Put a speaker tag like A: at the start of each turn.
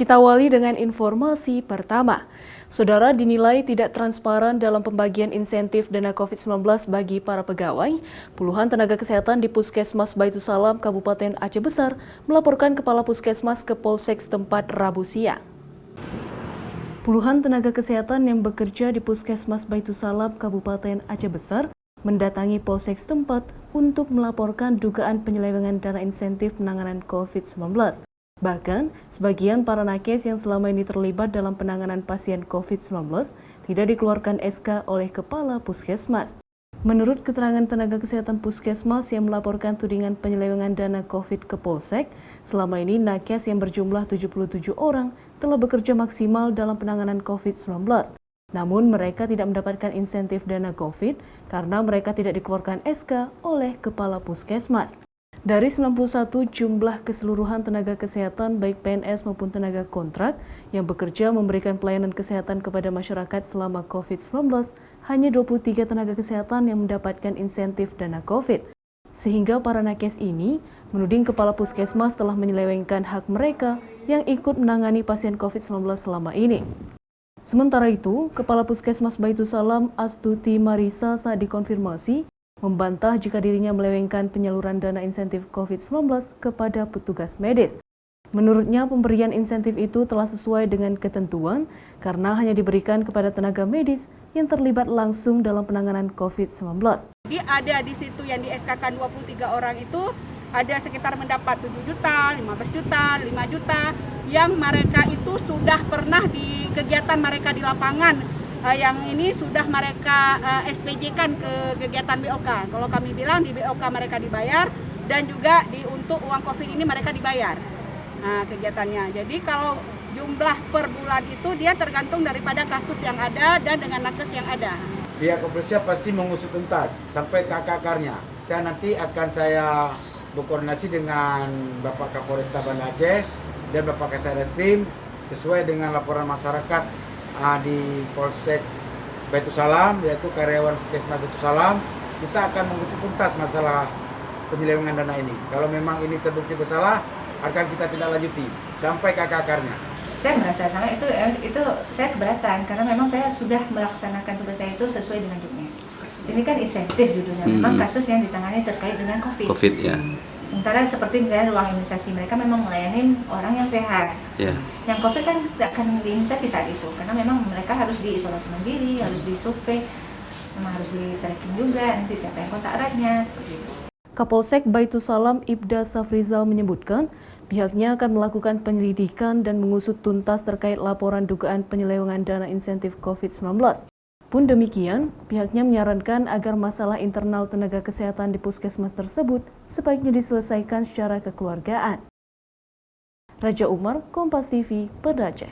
A: Kita awali dengan informasi pertama. Saudara, dinilai tidak transparan dalam pembagian insentif dana COVID-19 bagi para pegawai. Puluhan tenaga kesehatan di Puskesmas Baitussalam, Kabupaten Aceh Besar, melaporkan Kepala Puskesmas ke Polsek setempat Rabu siang. Puluhan tenaga kesehatan yang bekerja di Puskesmas Baitussalam, Kabupaten Aceh Besar, mendatangi Polsek setempat untuk melaporkan dugaan penyelewengan dana insentif penanganan COVID-19. Bahkan, sebagian para nakes yang selama ini terlibat dalam penanganan pasien COVID-19 tidak dikeluarkan SK oleh Kepala Puskesmas. Menurut keterangan tenaga kesehatan Puskesmas yang melaporkan tudingan penyelewengan dana COVID ke Polsek, selama ini nakes yang berjumlah 77 orang telah bekerja maksimal dalam penanganan COVID-19. Namun mereka tidak mendapatkan insentif dana COVID karena mereka tidak dikeluarkan SK oleh Kepala Puskesmas. Dari 91 jumlah keseluruhan tenaga kesehatan baik PNS maupun tenaga kontrak yang bekerja memberikan pelayanan kesehatan kepada masyarakat selama COVID-19, hanya 23 tenaga kesehatan yang mendapatkan insentif dana COVID. Sehingga para nakes ini menuding Kepala Puskesmas telah menyelewengkan hak mereka yang ikut menangani pasien COVID-19 selama ini. Sementara itu, Kepala Puskesmas Baitussalam Astuti Marisa saat dikonfirmasi membantah jika dirinya melewengkan penyaluran dana insentif COVID-19 kepada petugas medis. Menurutnya, pemberian insentif itu telah sesuai dengan ketentuan karena hanya diberikan kepada tenaga medis yang terlibat langsung dalam penanganan COVID-19.
B: Jadi ada di situ yang di SK-kan 23 orang itu ada sekitar mendapat 7 juta, 15 juta, 5 juta yang mereka itu sudah pernah di kegiatan mereka di lapangan. Yang ini sudah mereka SPJ-kan ke kegiatan BOK. Kalau kami bilang di BOK mereka dibayar dan juga untuk uang COVID ini mereka dibayar kegiatannya. Jadi kalau jumlah per bulan itu dia tergantung daripada kasus yang ada dan dengan nakes yang ada.
C: Pihak kepolisian pasti mengusut tuntas sampai ke akar-akarnya. Nanti akan saya berkoordinasi dengan Bapak Kapolresta Banda Aceh dan Bapak Kasareskrim sesuai dengan laporan masyarakat di Polsek Baitussalam, yaitu karyawan Puskesmas Baitussalam. Kita akan mengusut tuntas masalah penyelewengan dana ini. Kalau memang ini terbukti bersalah, akan kita tindak lanjuti sampai ke akar-akarnya.
D: Saya merasa salah itu saya keberatan karena memang saya sudah melaksanakan tugas saya itu sesuai dengan juknis. Ini kan insentif judulnya, memang kasus yang ditangani terkait dengan COVID ya. Sementara seperti misalnya ruang imunisasi, mereka memang melayani orang yang sehat. Yeah. Yang COVID kan tidak akan diimunisasi saat itu, karena memang mereka harus diisolasi mandiri, harus disurvei, memang harus di-tracking juga, nanti siapa yang kontak eratnya, seperti itu.
A: Kapolsek Baitussalam Ibda Safrizal menyebutkan, pihaknya akan melakukan penyelidikan dan mengusut tuntas terkait laporan dugaan penyelewengan dana insentif COVID-19. Pun demikian, pihaknya menyarankan agar masalah internal tenaga kesehatan di puskesmas tersebut sebaiknya diselesaikan secara kekeluargaan. Raja Umar, Kompas TV, Banda Aceh.